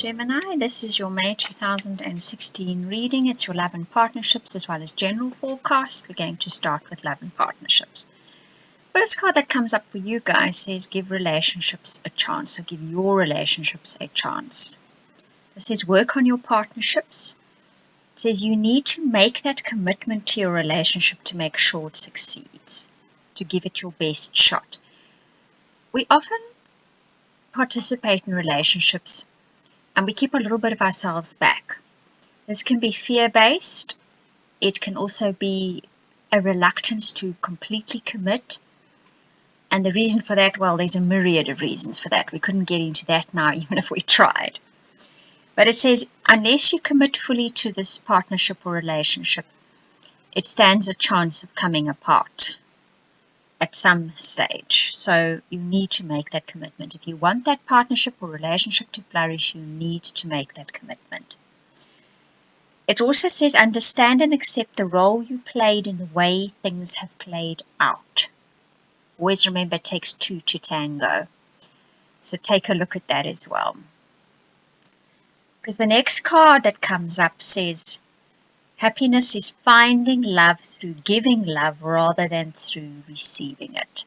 Gemini. This is your May 2016 reading. It's your love and partnerships as well as general forecast. We're going to start with love and partnerships. First card that comes up for you guys says give relationships a chance. So give your relationships a chance. It says work on your partnerships. It says you need to make that commitment to your relationship to make sure it succeeds, to give it your best shot. We often participate in relationships and we keep a little bit of ourselves back. This can be fear-based. It can also be a reluctance to completely commit. And the reason for that, well, there's a myriad of reasons for that. We couldn't get into that now, even if we tried. But it says, unless you commit fully to this partnership or relationship, it stands a chance of coming apart at some stage. So you need to make that commitment. If you want that partnership or relationship to flourish, you need to make that commitment. It also says understand and accept the role you played in the way things have played out. Always remember it takes two to tango. So take a look at that as well. Because the next card that comes up says happiness is finding love through giving love rather than through receiving it.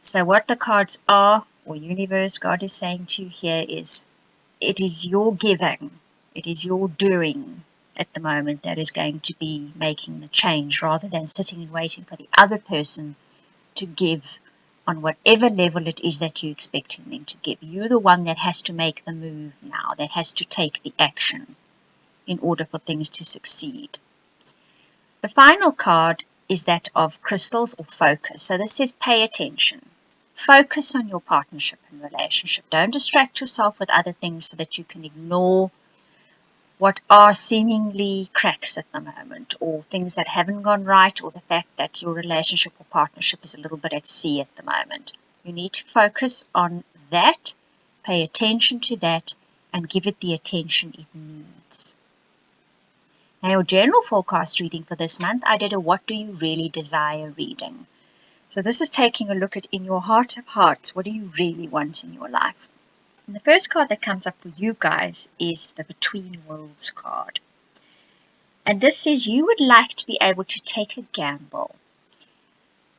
So what the cards are, or universe, God is saying to you here is, it is your giving, it is your doing at the moment that is going to be making the change rather than sitting and waiting for the other person to give on whatever level it is that you're expecting them to give. You're the one that has to make the move now, that has to take the action in order for things to succeed. The final card is that of crystals or focus. So this says pay attention. Focus on your partnership and relationship. Don't distract yourself with other things so that you can ignore what are seemingly cracks at the moment, or things that haven't gone right, or the fact that your relationship or partnership is a little bit at sea at the moment. You need to focus on that, pay attention to that, and give it the attention it needs. Now, your general forecast reading for this month, I did a what do you really desire reading. So this is taking a look at in your heart of hearts, what do you really want in your life? And the first card that comes up for you guys is the Between Worlds card. And this says you would like to be able to take a gamble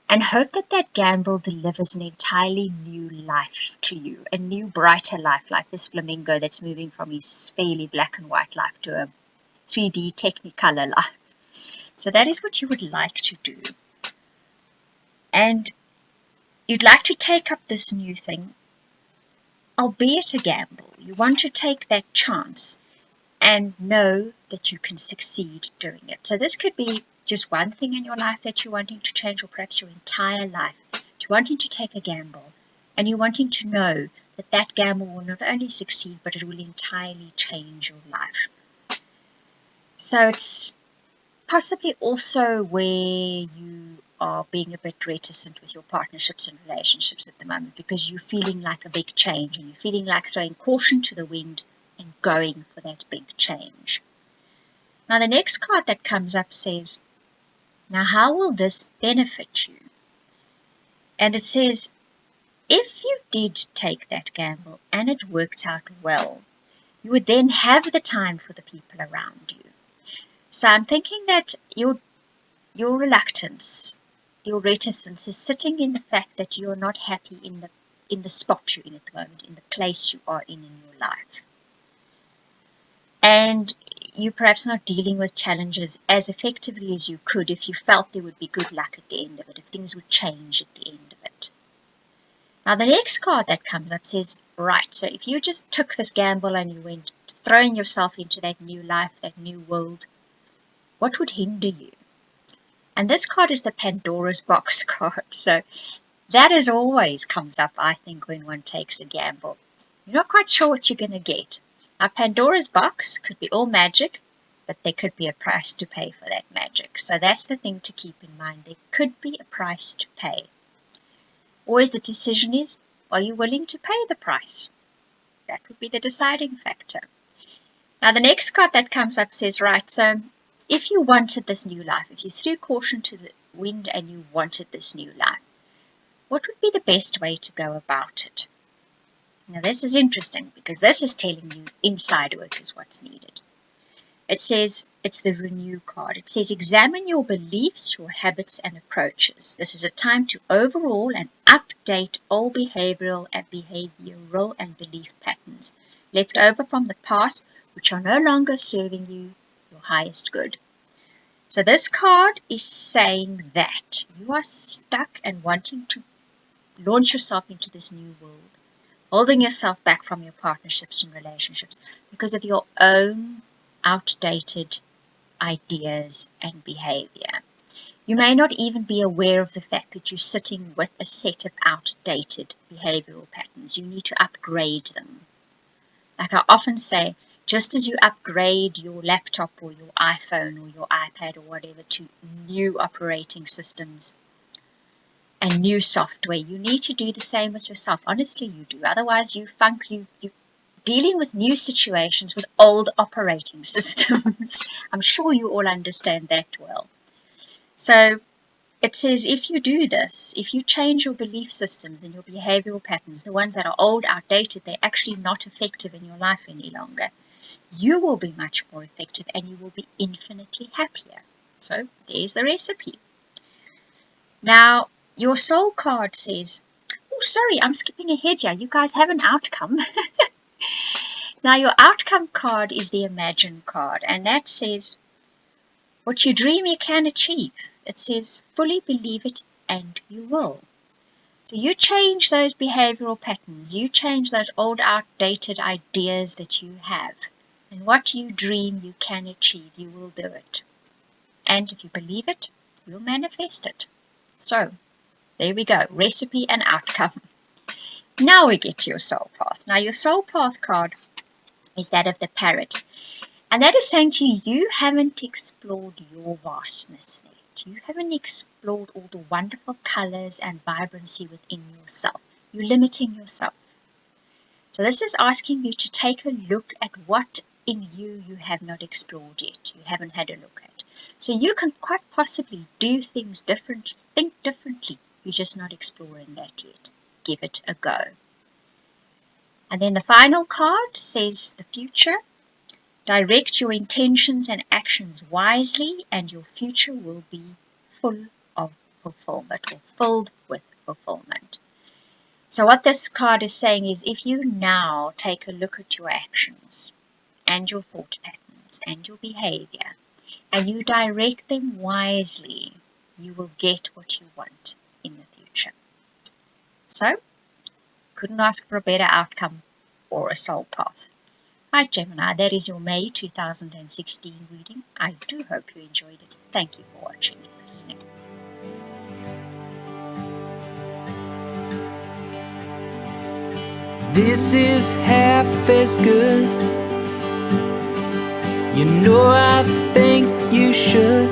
and hope that that gamble delivers an entirely new life to you, a new brighter life, like this flamingo that's moving from his fairly black and white life to a 3D Technicolor life. So that is what you would like to do. And you'd like to take up this new thing, albeit a gamble. You want to take that chance and know that you can succeed doing it. So this could be just one thing in your life that you're wanting to change, or perhaps your entire life. You're wanting to take a gamble, and you're wanting to know that that gamble will not only succeed, but it will entirely change your life. So it's possibly also where you are being a bit reticent with your partnerships and relationships at the moment, because you're feeling like a big change and you're feeling like throwing caution to the wind and going for that big change. Now the next card that comes up says, now how will this benefit you? And it says, if you did take that gamble and it worked out well, you would then have the time for the people around you. So I'm thinking that your reluctance, your reticence is sitting in the fact that you are not happy in the spot you're in at the moment, in the place you are in your life. And you're perhaps not dealing with challenges as effectively as you could if you felt there would be good luck at the end of it, if things would change at the end of it. Now the next card that comes up says, right, so if you just took this gamble and you went throwing yourself into that new life, that new world, what would hinder you? And this card is the Pandora's box card. So that as always comes up, I think, when one takes a gamble. You're not quite sure what you're going to get. Now, Pandora's box could be all magic, but there could be a price to pay for that magic. So that's the thing to keep in mind. There could be a price to pay. Always the decision is, are you willing to pay the price? That would be the deciding factor. Now, the next card that comes up says, right, so if you wanted this new life, if you threw caution to the wind and you wanted this new life, what would be the best way to go about it? Now this is interesting because this is telling you inside work is what's needed. It says, it's the renew card. It says, examine your beliefs, your habits and approaches. This is a time to overhaul and update all behavioral and belief patterns left over from the past, which are no longer serving you your highest good. So this card is saying that you are stuck and wanting to launch yourself into this new world, holding yourself back from your partnerships and relationships because of your own outdated ideas and behavior. You may not even be aware of the fact that you're sitting with a set of outdated behavioral patterns. You need to upgrade them. Like I often say, just as you upgrade your laptop or your iPhone or your iPad or whatever to new operating systems and new software, you need to do the same with yourself. Honestly, you do. Otherwise, you dealing with new situations with old operating systems. I'm sure you all understand that well. So it says if you do this, if you change your belief systems and your behavioral patterns, the ones that are old, outdated, they're actually not effective in your life any longer, you will be much more effective and you will be infinitely happier. So there's the recipe. Now, your soul card says, oh, sorry, I'm skipping ahead here. You guys have an outcome. Now, your outcome card is the Imagine card, and that says, what you dream you can achieve. It says, fully believe it and you will. So you change those behavioral patterns, you change those old outdated ideas that you have, and what you dream you can achieve, you will do it. And if you believe it, you'll manifest it. So, there we go, recipe and outcome. Now we get to your soul path. Now your soul path card is that of the parrot. And that is saying to you, you haven't explored your vastness yet. You haven't explored all the wonderful colors and vibrancy within yourself. You're limiting yourself. So this is asking you to take a look at what in you have not explored yet. You haven't had a look at. So you can quite possibly do things differently, think differently. You're just not exploring that yet. Give it a go. And then the final card says the future. Direct your intentions and actions wisely and your future will be full of fulfillment or filled with fulfillment. So what this card is saying is if you now take a look at your actions and your thought patterns and your behavior and you direct them wisely, you will get what you want in the future. So, couldn't ask for a better outcome or a soul path. Right, Gemini, that is your May 2016 reading. I do hope you enjoyed it. Thank you for watching and listening. This is half as good. You know I think you should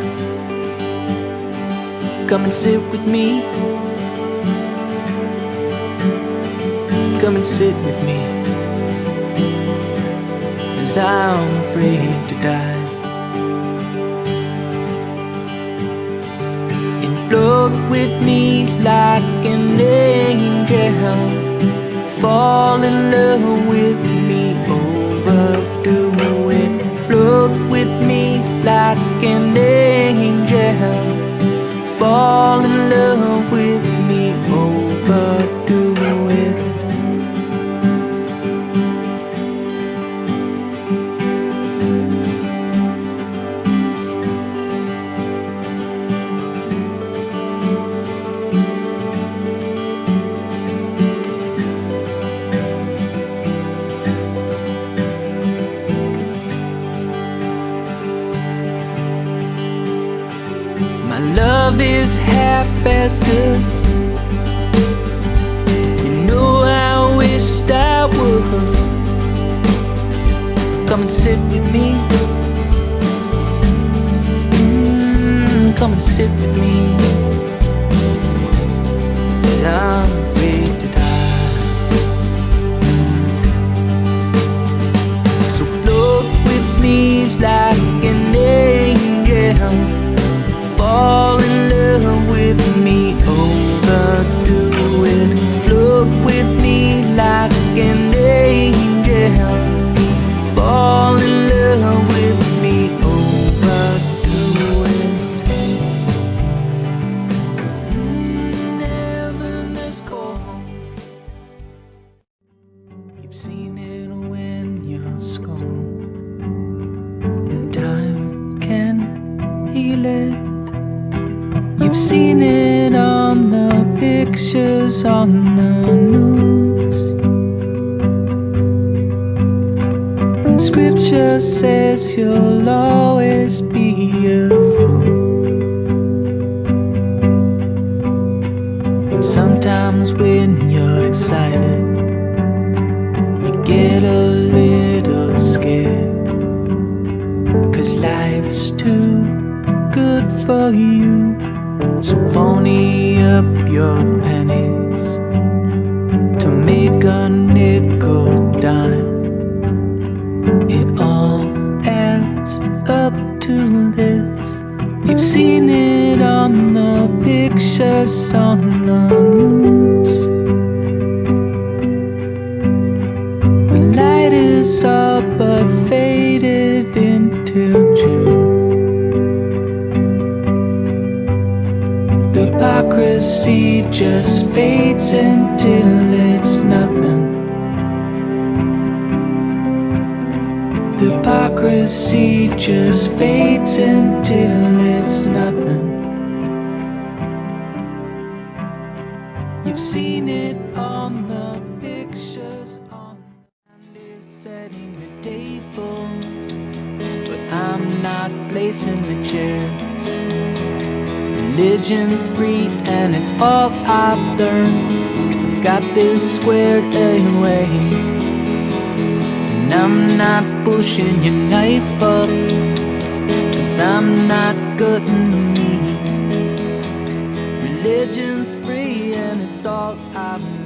come and sit with me. Come and sit with me, 'cause I'm afraid to die. And float with me like an angel. Fall in love with me, overdo it. Float with me like an angel. Fall in love with me, overdo it. My love is half as good. You know I wished I would. Come and sit with me. Come and sit with me. 'Cause I'm afraid to die. So float with me like an angel. Fall in love with me, overdo it. Float with me like an You've seen it on the pictures on the news. And scripture says you'll always be a fool. And sometimes when you're excited, you get a little scared, 'cause life's too good for you. So pony up your pennies to make a nickel dime. It all adds up to this. You've seen it on the pictures on the news. The light is up but faded until June. Hypocrisy just fades until it's nothing. Hypocrisy just fades until it's nothing. You've seen it on the pictures on is setting the table, but I'm not placing the chairs. Religion's free and it's all I've learned. I've got this squared away, and I'm not pushing your knife up, 'cause I'm not cutting the meat. Religion's free and it's all I've learned.